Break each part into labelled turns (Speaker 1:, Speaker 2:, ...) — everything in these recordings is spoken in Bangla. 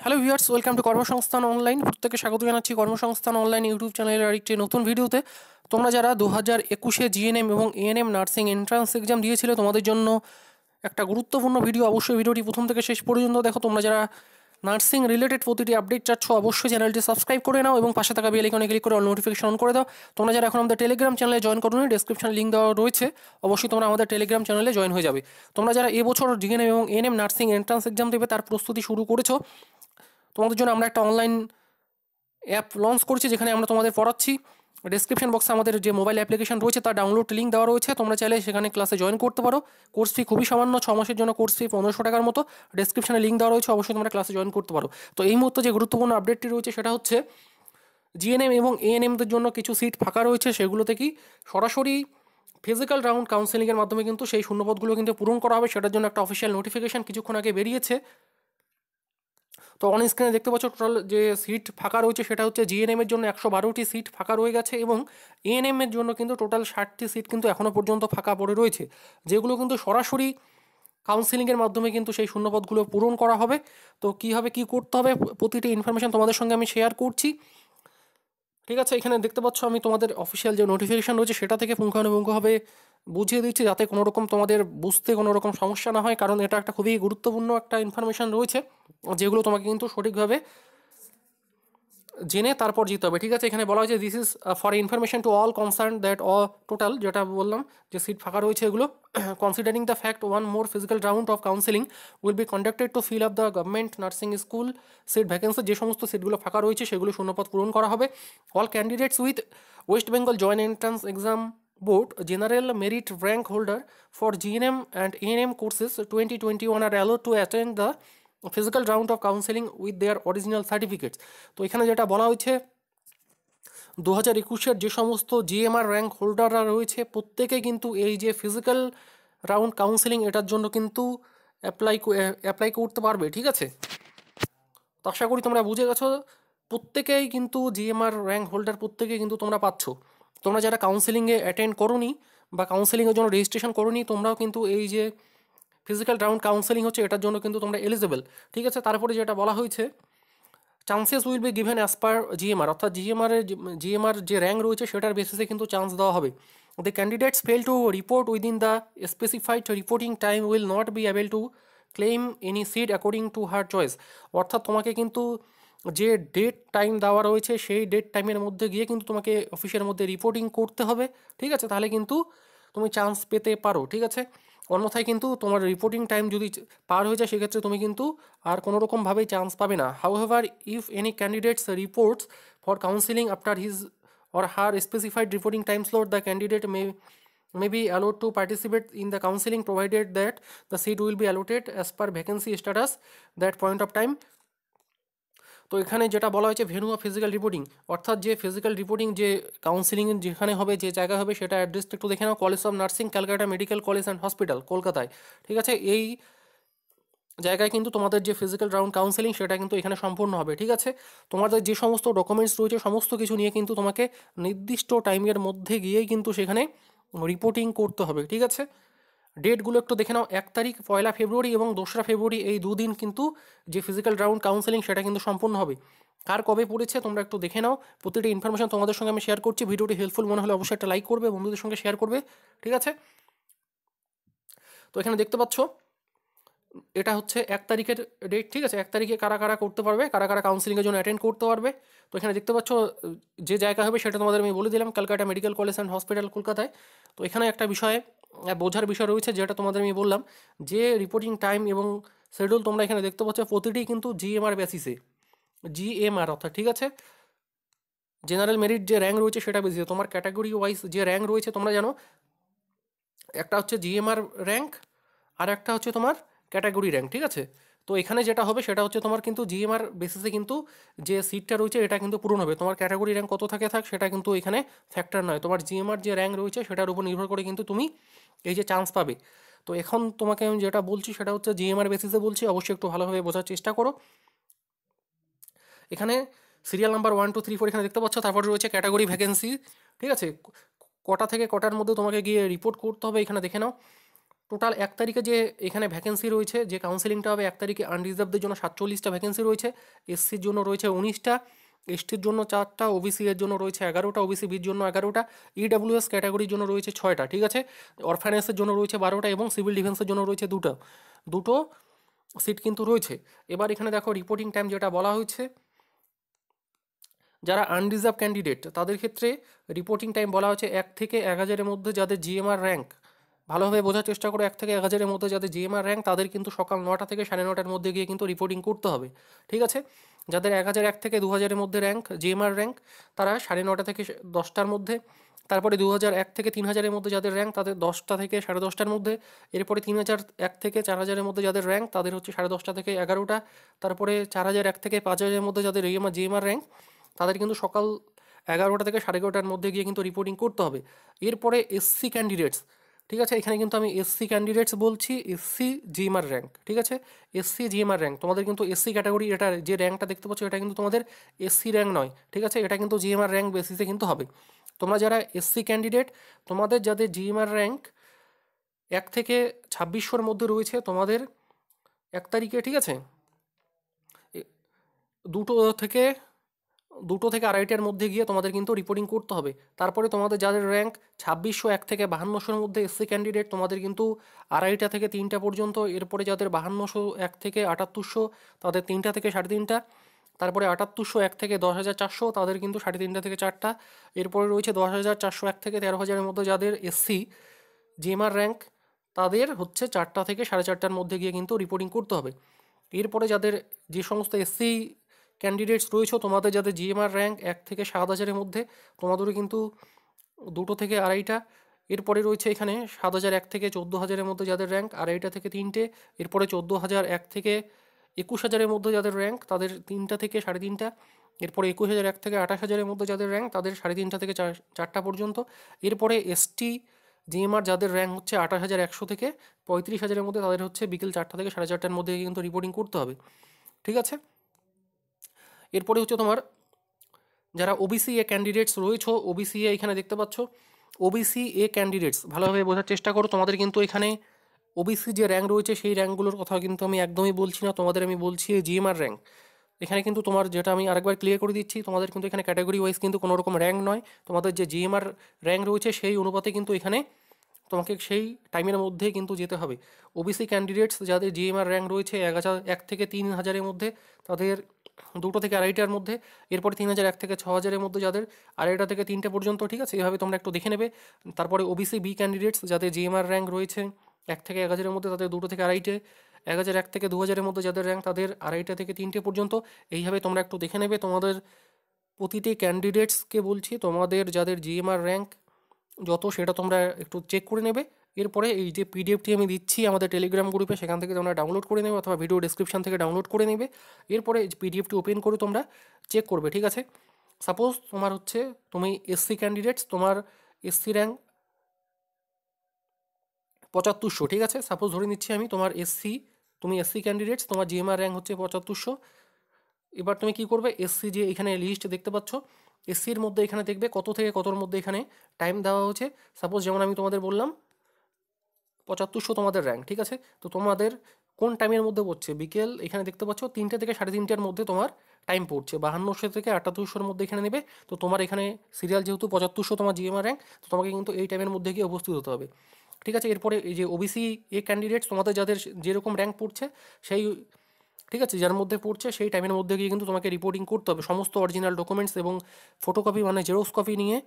Speaker 1: হ্যালো ভিউয়ার্স, ওয়েলকাম টু কর্মসংস্থান অনলাইন। প্রত্যেককে স্বাগত জানাচ্ছি কর্মসংস্থান অনলাইন ইউটিউব চ্যানেলের আরেকটি নতুন ভিডিওতে। তোমরা যারা 2021-এ জিএনএম এবং এএনএম নার্সিং এন্ট্রান্স এক্সাম দিয়েছিলে, তোমাদের জন্য একটা গুরুত্বপূর্ণ ভিডিও। অবশ্যই ভিডিওটি প্রথম থেকে শেষ পর্যন্ত দেখো। তোমরা যারা নার্সিং রিলেটেড প্রতিটি আপডেট চাচ্ছ, অবশ্যই চ্যানেলটি সাবস্ক্রাইব করে নাও এবং পাশে থাকা বেল আইকনে ক্লিক করে অল নোটিফিকেশন অন করে দাও। তোমরা যারা এখন আমাদের টেলিগ্রাম চ্যানেলে জয়েন করোনি, ডেসক্রিপশনে লিঙ্ক দেওয়া রয়েছে, অবশ্যই তোমরা আমাদের টেলিগ্রাম চ্যানেলে জয়েন হয়ে যাবে। তোমরা যারা এবছর জিএনএম এবং এএনএম নার্সিং এন্ট্রান্স এক্সাম দেবে তার প্রস্তুতি শুরু করেছো, তোমাদের জন্য আমরা একটা অনলাইন অ্যাপ লঞ্চ করছি যেখানে আমরা তোমাদের পড়াচ্ছি। ডেসক্রিপশন বক্সে আমাদের যে মোবাইল অ্যাপ্লিকেশন রয়েছে তার ডাউনলোড লিঙ্ক দেওয়া রয়েছে, তোমরা চাইলে সেখানে ক্লাসে জয়েন করতে পারো। কোর্স ফি খুবই সামান্য, 6 মাসের জন্য কোর্স ফি 1500 টাকার মতো। ডেসক্রিপশনে লিঙ্ক দেওয়া রয়েছে, অবশ্যই তোমরা ক্লাসে জয়েন করতে পারো। তো এই মুহূর্তে যে গুরুত্বপূর্ণ আপডেটটি রয়েছে সেটা হচ্ছে জিএনএম এবং এএনএমদের জন্য কিছু সিট ফাঁকা রয়েছে, সেগুলোতে কি সরাসরি ফিজিক্যাল রাউন্ড কাউন্সেলিংয়ের মাধ্যমে কিন্তু সেই শূন্যপদগুলো কিন্তু পূরণ করা হবে। সেটার জন্য একটা অফিসিয়াল নোটিফিকেশন কিছুক্ষণ আগে বেরিয়েছে। তো অন স্ক্রিনে দেখতে পাচ্ছ টোটাল যে সিট ফাঁকা রয়েছে সেটা হচ্ছে জিএনএম এর জন্য 112টি সিট ফাঁকা রয়ে গেছে এবং এএনএম এর জন্য কিন্তু টোটাল 60টি সিট কিন্তু এখনও পর্যন্ত ফাঁকা পড়ে রয়েছে, যেগুলো কিন্তু সরাসরি কাউন্সিলিংয়ের মাধ্যমে কিন্তু সেই শূন্যপদগুলো পূরণ করা হবে। তো কীভাবে কী করতে হবে প্রতিটি ইনফরমেশন তোমাদের সঙ্গে আমি শেয়ার করছি, ঠিক আছে। এখানে দেখতে পাচ্ছ আমি তোমাদের অফিসিয়াল যে নোটিফিকেশান রয়েছে সেটা থেকে পুঙ্খানুপুঙ্খভাবে বুঝিয়ে দিচ্ছি, যাতে কোনো রকম তোমাদের বুঝতে কোনো রকম সমস্যা না হয়, কারণ এটা একটা খুবই গুরুত্বপূর্ণ একটা ইনফরমেশান রয়েছে যেগুলো তোমাকে কিন্তু সঠিকভাবে জেনে তারপর যেতে হবে, ঠিক আছে। এখানে বলা হয়েছে this is for information to all concern that total যেটা বললাম যে সিট ফাঁকা রয়েছে এগুলো, considering the fact one more physical round of counselling will be conducted to fill up the government nursing school seat vacancy. যে সমস্ত সিটগুলো ফাঁকা রয়েছে সেগুলো শূন্যপদ পূরণ করা হবে। All candidates with West Bengal joint entrance exam board general merit rank holder for GNM and ANM courses 2021 R allowed to attend the physical round of counselling with their original certificates. তো এখানে যেটা বলা হয়েছে 2021-এর যে সমস্ত জিএমআর র্যাঙ্ক হোল্ডাররা রয়েছে প্রত্যেকে কিন্তু এই যে ফিজিক্যাল রাউন্ড কাউন্সেলিং এটার জন্য কিন্তু অ্যাপ্লাই করতে পারবে, ঠিক আছে। তো আশা করি তোমরা বুঝে গেছো, প্রত্যেকেই কিন্তু জিএমআর র্যাঙ্ক হোল্ডার প্রত্যেকেই কিন্তু তোমরা পাচ্ছ। তোমরা যারা কাউন্সেলিংয়ে অ্যাটেন্ড করোনি বা কাউন্সেলিংয়ের জন্য রেজিস্ট্রেশন করোনি, তোমরাও কিন্তু এই যে ফিজিক্যাল রাউন্ড কাউন্সেলিং হচ্ছে এটার জন্য কিন্তু তোমরা এলিজিবল, ঠিক আছে। তারপরে যেটা বলা হয়েছে chances will be given as per GMR, অর্থাৎ জিএমআর যে র্যাঙ্ক রয়েছে সেটার বেসিসে কিন্তু চান্স দেওয়া হবে। The candidates fail to report within the specified reporting time will not be able to claim any seat according to her choice. অর্থাৎ তোমাকে কিন্তু যে ডেট টাইম দেওয়া রয়েছে সেই ডেট টাইমের মধ্যে গিয়ে কিন্তু তোমাকে অফিসের মধ্যে রিপোর্টিং করতে হবে, ঠিক আছে। তাহলে কিন্তু তুমি চান্স পেতে পারো, ঠিক আছে। অন্যথায় কিন্তু তোমার রিপোর্টিং টাইম যদি পার হয়ে যায় সেক্ষেত্রে তুমি কিন্তু আর কোনো রকমভাবেই চান্স পাবে না। However if any candidates reports for counselling after his or her specified reporting time slot, the candidate may be allowed to participate in the counseling provided that the seat will be allotted as per vacancy status that point of time. তো এখানে যেটা বলা হয়েছে ভেন্যু অফ ফিজিক্যাল রিপোর্টিং, অর্থাৎ যে ফিজিক্যাল রিপোর্টিং যে কাউন্সিলিং যেখানে হবে যে জায়গা হবে সেটা অ্যাড্রেসটা একটু দেখে নাও। College of nursing Calcutta medical college and hospital কলকাতায়, ঠিক আছে। এই জায়গায় কিন্তু তোমাদের যে ফিজিক্যাল রাউন্ড কাউন্সেলিং সেটা কিন্তু এখানে সম্পূর্ণ হবে, ঠিক আছে। তোমাদের যে সমস্ত ডকুমেন্টস রয়েছে সমস্ত কিছু নিয়ে কিন্তু তোমাকে নির্দিষ্ট টাইমের মধ্যে গিয়েই কিন্তু সেখানে রিপোর্টিং করতে হবে, ঠিক আছে। ডেটগুলো একটু দেখে নাও, 1 তারিখ 1 ফেব্রুয়ারি এবং 2 ফেব্রুয়ারি এই দুদিন কিন্তু যে ফিজিক্যাল রাউন্ড কাউন্সেলিং সেটা কিন্তু সম্পূর্ণ হবে। কার কবে পড়েছে তোমরা একটু দেখে নাও, প্রতিটি ইনফরমেশন তোমাদের সঙ্গে আমি শেয়ার করছি। ভিডিওটি হেল্পফুল মনে হলে অবশ্যই একটা লাইক করবে, বন্ধুদের সঙ্গে শেয়ার করবে, ঠিক আছে। তো এখানে দেখতে পাচ্ছ এটা হচ্ছে 1 তারিখের ডেট, ঠিক আছে। 1 তারিখে কারা কারা করতে পারবে, কারা কারা কাউন্সিলিংয়ের জন্য অ্যাটেন্ড করতে পারবে। তো এখানে দেখতে পাচ্ছ যে জায়গা হবে সেটা তোমাদের আমি বলে দিলাম, Calcutta medical college and hospital কলকাতায়। তো এখানে একটা বিষয়ে বোঝার বিষয় রয়েছে যেটা তোমাদের আমি বললাম, যে রিপোর্টিং টাইম এবং শিডিউল তোমরা এখানে দেখতে পাচ্ছ প্রতিটি কিন্তু জিএমআর বেসিসে, জিএমআর অর্থাৎ, ঠিক আছে। জেনারেল মেরিট যে র্যাঙ্ক রয়েছে সেটা বেসিসে, তোমার ক্যাটাগরি ওয়াইজ যে র্যাঙ্ক রয়েছে তোমরা জানো, একটা হচ্ছে জিএমআর র্যাঙ্ক আর একটা হচ্ছে তোমার ক্যাটাগরি র্যাঙ্ক, ঠিক আছে। তো এখানে যেটা হবে সেটা হচ্ছে তোমার কিন্তু জিএমআর বেসিসে কিন্তু যে সিটটা রয়েছে এটা কিন্তু পূরণ হবে। তোমার ক্যাটাগরি র্যাঙ্ক কত থাকে সেটা কিন্তু এখানে ফ্যাক্টর নয়, তোমার জিএমআর যে র্যাঙ্ক রয়েছে সেটার উপর নির্ভর করে কিন্তু তুমি এই যে চান্স পাবে। তো এখন তোমাকে আমি যেটা বলছি সেটা হচ্ছে জিএমআর বেসিসে বলছি, অবশ্যই একটু ভালোভাবে বোঝার চেষ্টা করো। এখানে সিরিয়াল নাম্বার 1 2 3 4 এখানে দেখতে পাচ্ছ, তারপর রয়েছে ক্যাটাগরি ভ্যাকেন্সি, ঠিক আছে। কটা থেকে কটার মধ্যে তোমাকে গিয়ে রিপোর্ট করতে হবে এখানে দেখে নাও। টোটাল 1 তারিখে যে এখানে ভ্যাকেন্সি রয়েছে, যে কাউন্সেলিংটা হবে 1 তারিখে, আনরিজার্ভদের জন্য 47টা ভ্যাকেন্সি রয়েছে, এসসির জন্য রয়েছে 19টা, এসটির জন্য 4টা, ওবিসি এর জন্য রয়েছে 11টা, ওবিসি বির জন্য 11টা, ইডাব্লিউএস ক্যাটাগরির জন্য রয়েছে 6টা, ঠিক আছে। অরফানেসের জন্য রয়েছে 12টা এবং সিভিল ডিফেন্সের জন্য রয়েছে দুটো সিট কিন্তু রয়েছে। এবার এখানে দেখো রিপোর্টিং টাইম যেটা বলা হয়েছে, যারা আনরিজার্ভ ক্যান্ডিডেট তাদের ক্ষেত্রে রিপোর্টিং টাইম বলা হচ্ছে 1 থেকে 1000-এর মধ্যে যাদের জিএমআর র্যাঙ্ক, ভালোভাবে বোঝার চেষ্টা করো, 1 থেকে 1000-এর মধ্যে যাদের জিএমআর র্যাঙ্ক তাদের কিন্তু সকাল 9টা থেকে 9:30-র মধ্যে গিয়ে কিন্তু রিপোর্টিং করতে হবে, ঠিক আছে। যাদের 1001 থেকে 2000-এর মধ্যে র্যাঙ্ক, জিএমআর র্যাঙ্ক, তারা 9:30 থেকে 10টার মধ্যে, তারপরে 2001 থেকে 3000-এর মধ্যে যাদের র্যাঙ্ক তাদের 10টা থেকে 10:30টার মধ্যে, এরপরে 3001 থেকে 4000-এর মধ্যে যাদের র্যাঙ্ক তাদের হচ্ছে 10:30টা থেকে 11টা, তারপরে 4001 থেকে 5000-এর মধ্যে যাদের জিএমআর র্যাঙ্ক তাদের কিন্তু সকাল 11টা থেকে 11:30টার মধ্যে গিয়ে কিন্তু রিপোর্টিং করতে হবে। এরপরে এসসি ক্যান্ডিডেটস, ঠিক আছে, এখানে কিন্তু আমি এসসি ক্যান্ডিডেটস বলছি, এসসি জিএমআর র্যাঙ্ক, ঠিক আছে, এসসি জিএমআর র্যাঙ্ক তোমাদের কিন্তু এসসি ক্যাটাগরি, এটা যে র্যাঙ্কটা দেখতে পাচ্ছ এটা কিন্তু তোমাদের এসসি র্যাঙ্ক নয়, ঠিক আছে, এটা কিন্তু জিএমআর র্যাঙ্ক বেসিসে কিন্তু হবে। তোমরা যারা এসসি ক্যান্ডিডেট, তোমাদের যাদের জিএমআর র্যাঙ্ক 1 থেকে 2600-র মধ্যে রয়েছে, তোমাদের 1 তারিখে, ঠিক আছে, দুটো থেকে 2:00 থেকে 2:30-টার মধ্যে গিয়ে তোমাদের কিন্তু রিপোর্টিং করতে হবে। তারপরে তোমাদের যাদের র্যাঙ্ক 2601 থেকে 5200-র মধ্যে এসসি ক্যান্ডিডেট, তোমাদের কিন্তু 2:30টা থেকে 3টা পর্যন্ত। এরপরে যাদের 5201 থেকে 7800 তাদের 3টা থেকে 3:30টা। তারপরে 7801 থেকে 10400 তাদের কিন্তু 3:30টা থেকে 4টা। এরপরে রয়েছে 10401 থেকে 13000-এর মধ্যে যাদের এসসি জিএমআর র্যাঙ্ক, তাদের হচ্ছে 4টা থেকে 4:30টার মধ্যে গিয়ে কিন্তু রিপোর্টিং করতে হবে। এরপরে যাদের যে সমস্ত এসসি ক্যান্ডিডেটস রয়েছে, তোমাদের যাদের জিএমআর র্যাঙ্ক 1 থেকে 7000-এর মধ্যে, তোমাদেরও কিন্তু 2টো থেকে 2:30টা। এরপরে রয়েছে এখানে 7001 থেকে 14000-এর মধ্যে যাদের র্যাঙ্ক 2:30টা থেকে 3টে। এরপরে 14001 থেকে 21000-এর মধ্যে যাদের র্যাঙ্ক তাদের 3টা থেকে 3:30টা। এরপরে 21001 থেকে 28000-এর মধ্যে যাদের র্যাঙ্ক তাদের 3:30টা থেকে 4টা পর্যন্ত। এরপরে এসটি জিএমআর যাদের র্যাঙ্ক হচ্ছে 28100 থেকে 35000-এর মধ্যে, তাদের হচ্ছে বিকেল 4টা থেকে 4:30টার মধ্যে কিন্তু রিপোর্টিং করতে হবে, ঠিক আছে। এরপরে হচ্ছে তোমার যারা ওবিসি এ ক্যান্ডিডেটস রয়েছে, ওবিসি এ এখানে দেখতে পাচ্ছ, ওবিসি এ ক্যান্ডিডেটস ভালোভাবে বোঝার চেষ্টা করো। তোমাদের কিন্তু এখানে ওবিসি যে র্যাঙ্ক রয়েছে সেই র্যাঙ্কগুলোর কথা কিন্তু আমি একদমই বলছি না, তোমাদের আমি বলছি জিএমআর র্যাঙ্ক। এখানে কিন্তু তোমার, যেটা আমি আরেকবার ক্লিয়ার করে দিচ্ছি, তোমাদের কিন্তু এখানে ক্যাটাগরি ওয়াইজ কিন্তু কোনো রকম র্যাঙ্ক নয়, তোমাদের যে জিএমআর র্যাঙ্ক রয়েছে সেই অনুপাতে কিন্তু এখানে তোমাকে সেই টাইমের মধ্যে কিন্তু যেতে হবে। ওবিসি ক্যান্ডিডেটস যাদের জিএমআর র্যাঙ্ক রয়েছে 1 থেকে 3000-এর মধ্যে, তাদের 2টো থেকে 2:30টার মধ্যে। এরপরে 3001 থেকে 6000-এর মধ্যে যাদের 2:30টা থেকে 3টে পর্যন্ত, ঠিক আছে, এভাবে তোমরা একটু দেখে নেবে। তারপরে ওবিসি বি ক্যান্ডিডেটস যাদের জিএমআর র্যাঙ্ক রয়েছে 1 থেকে 1000-এর মধ্যে, তাদের 2টো থেকে 2:30টে। 1001 থেকে 2000-এর মধ্যে যাদের র্যাঙ্ক তাদের 2:30টা থেকে 3টে পর্যন্ত। এইভাবে তোমরা একটু দেখে নেবে তোমাদের প্রতিটি ক্যান্ডিডেটসকে বলছি, তোমাদের যাদের জিএমআর র্যাঙ্ক যত সেটা তোমরা একটু চেক করে নেবে। এরপরে এই যে পিডিএফটি আমি দিচ্ছি আমাদের টেলিগ্রাম গ্রুপে, সেখান থেকে তোমরা ডাউনলোড করে নেবে অথবা ভিডিও ডেসক্রিপশন থেকে ডাউনলোড করে নেবে। এরপরে পিডিএফটি ওপেন করে তোমরা চেক করবে, ঠিক আছে। সাপোজ তোমার হচ্ছে, তুমি এসসি ক্যান্ডিডেটস, তোমার এসসি র্যাঙ্ক 7500, ঠিক আছে, সাপোজ ধরে নিচ্ছি আমি, তোমার তুমি এসসি ক্যান্ডিডেটস, তোমার জিএমআর র্যাঙ্ক হচ্ছে 7500। এবার তুমি কি করবে, এসসি যে এখানে লিস্ট দেখতে পাচ্ছ, এসসির মধ্যে এখানে দেখবে কত থেকে কতর মধ্যে এখানে টাইম দেওয়া হয়েছে। সাপোজ যেমন আমি তোমাদের বললাম 7500 তোমাদের র্যাঙ্ক, ঠিক আছে, তো তোমাদের কোন টাইমের মধ্যে পড়ছে, বিকেল এখানে দেখতে পাচ্ছ 3টে থেকে 3:30টার মধ্যে তোমার টাইম পড়ছে, 5200 থেকে 7800-র মধ্যে এখানে নেবে। তো তোমার এখানে সিরিয়াল যেহেতু 7500 তোমার জিএমআর র্যাঙ্ক, তো তোমাকে কিন্তু এই টাইমের মধ্যে গিয়ে উপস্থিত হতে হবে, ঠিক আছে। এরপরে এই যে ওবিসি এ ক্যান্ডিডেটস, তোমাদের যাদের যেরকম র্যাঙ্ক পড়ছে সেই, ঠিক আছে, যার মধ্যে পড়ছে সেই টাইমের মধ্যে গিয়ে কিন্তু তোমাকে রিপোর্টিং করতে হবে। সমস্ত অরিজিনাল ডকুমেন্টস এবং ফটোকপি মানে জেরক্স কপি নিয়ে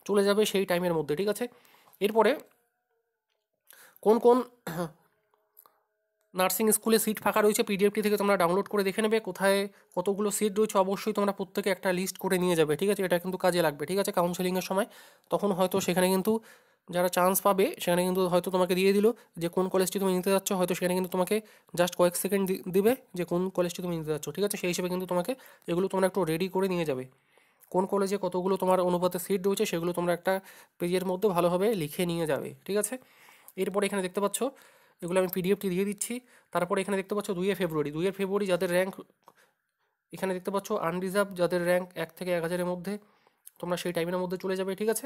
Speaker 1: চলে যাবে সেই টাইমের মধ্যে, ঠিক আছে। এরপরে কোন কোন নার্সিং স্কুলে সিট ফাঁকা রয়েছে পিডিএফটি থেকে তোমরা ডাউনলোড করে দেখে নেবে, কোথায় কতগুলো সিট রয়েছে অবশ্যই তোমরা প্রত্যেকে একটা লিস্ট করে নিয়ে যাবে, ঠিক আছে, এটা কিন্তু কাজে লাগবে, ঠিক আছে, কাউন্সেলিংয়ের সময়। তখন হয়তো সেখানে কিন্তু যারা চান্স পাবে সেখানে কিন্তু হয়তো তোমাকে দিয়ে দিল যে কোন কলেজটি তুমি নিতে যাচ্ছ, হয়তো সেখানে কিন্তু তোমাকে জাস্ট কয়েক সেকেন্ড দিবে যে কোন কলেজটি তুমি নিতে যাচ্ছ, ঠিক আছে। সেই হিসেবে কিন্তু তোমাকে এগুলো তোমরা একটু রেডি করে নিয়ে যাবে, কোন কলেজে কতগুলো তোমার অনুপাতে সিট রয়েছে সেগুলো তোমরা একটা পেজের মধ্যে ভালোভাবে লিখে নিয়ে যাবে, ঠিক আছে। এরপরে এখানে দেখতে পাচ্ছ, এগুলো আমি পিডিএফটি দিয়ে দিচ্ছি। তারপরে এখানে দেখতে পাচ্ছ 2 ফেব্রুয়ারি যাদের র্যাঙ্ক, এখানে দেখতে পাচ্ছ আনরিজার্ভ যাদের র্যাঙ্ক 1 থেকে 1000-এর মধ্যে, তোমরা সেই টাইমের মধ্যে চলে যাবে, ঠিক আছে।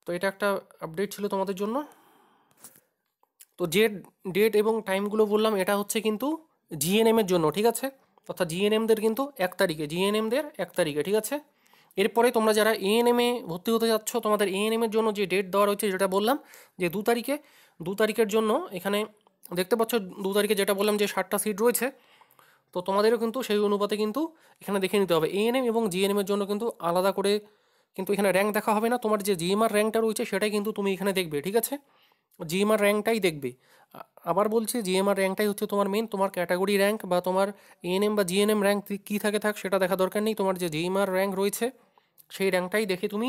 Speaker 1: তো এটা একটা আপডেট ছিল তোমাদের জন্য। তো যে ডেট এবং টাইমগুলো বললাম এটা হচ্ছে কিন্তু জিএনএমের জন্য, ঠিক আছে, অর্থাৎ জিএনএমদের কিন্তু 1 তারিখে, জিএনএমদের 1 তারিখে, ঠিক আছে। এরপরে তোমরা যারা এএনএমে ভর্তি হতে যাচ্ছ, তোমাদের এএনএমের জন্য যে ডেট দেওয়া রয়েছে যেটা বললাম যে 2 তারিখে, 2 তারিখের জন্য এখানে দেখতে পাচ্ছ 2 তারিখে যেটা বললাম যে 60টা সিট রয়েছে। তো তোমাদেরও কিন্তু সেই অনুপাতে কিন্তু এখানে দেখে নিতে হবে। এএনএম এবং জিএনএমের জন্য কিন্তু আলাদা করে কিন্তু এখানে র্যাঙ্ক দেখা হবে না, তোমার যে জিএমআর র্যাঙ্কটা রয়েছে সেটাই কিন্তু তুমি এখানে দেখবে, ঠিক আছে। জিএমআর র্যাঙ্কটাই দেখবে। আবার বলছি, জিএমআর র্যাঙ্কটাই হচ্ছে তোমার মেন, তোমার ক্যাটাগরি র্যাঙ্ক বা তোমার এএনএম বা জিএনএম র্যাঙ্ক কী থাকে থাক সেটা দেখা দরকার নেই। তোমার যে জিএমআর র্যাঙ্ক রয়েছে সেই র্যাঙ্কটাই দেখে তুমি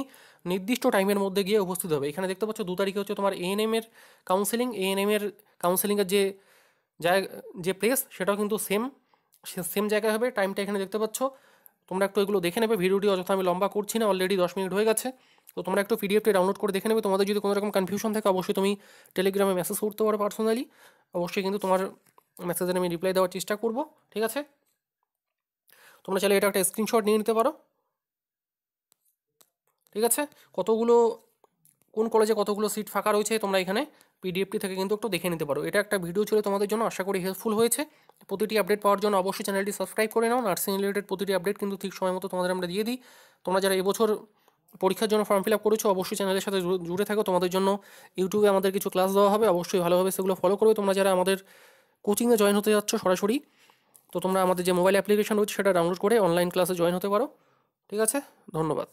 Speaker 1: নির্দিষ্ট টাইমের মধ্যে গিয়ে উপস্থিত হবে। এখানে দেখতে পাচ্ছ 2 তারিখে হচ্ছে তোমার এএনএমের কাউন্সেলিং, এএনএমের কাউন্সেলিংয়ের যে প্লেস সেটাও কিন্তু সেম জায়গায় হবে। টাইমটা এখানে দেখতে পাচ্ছ, তোমরা একটু এগুলো দেখে নেবে। ভিডিওটি অযথা আমি লম্বা করছি না, অলরেডি 10 মিনিট হয়ে গেছে। তো তোমরা একটু পিডিএফটি ডাউনলোড করে দেখে নেবে। তোমাদের যদি কোনো রকম কনফিউশন থাকে অবশ্যই তুমি টেলিগ্রামে মেসেজ করতে পারো পার্সোনালি, অবশ্যই কিন্তু তোমার মেসেজের আমি রিপ্লাই দেওয়ার চেষ্টা করব, ঠিক আছে। তোমরা চাইলে এটা একটা স্ক্রিনশট নিয়ে নিতে পারো, ঠিক আছে। কোন কলেজে কতগুলো সিট ফাঁকা রয়েছে তোমরা এখানে পিডিএফটি থেকে কিন্তু একটু দেখে নিতে পারো। এটা একটা ভিডিও ছিল তোমাদের জন্য, আশা করি হেল্পফুল হয়েছে। প্রতিটি আপডেট পাওয়ার জন্য অবশ্যই চ্যানেলটি সাবস্ক্রাইব করে নাও। নার্সিং রিলেটেড প্রতিটি আপডেট কিন্তু ঠিক সময় মতো তোমাদের আমরা দিয়ে দিই। তোমরা যারা এবছর পরীক্ষার জন্য ফর্ম ফিল আপ করেছো অবশ্যই চ্যানেলের সাথে জুড়ে থাকো। তোমাদের জন্য ইউটিউবে আমাদের কিছু ক্লাস দেওয়া হবে, অবশ্যই ভালোভাবে সেগুলো ফলো করবে। তোমরা যারা আমাদের কোচিংয়ে জয়েন হতে যাচ্ছ সরাসরি, তো তোমরা আমাদের যে মোবাইল অ্যাপ্লিকেশন রয়েছে সেটা ডাউনলোড করে অনলাইন ক্লাসে জয়েন হতে পারো, ঠিক আছে। ধন্যবাদ।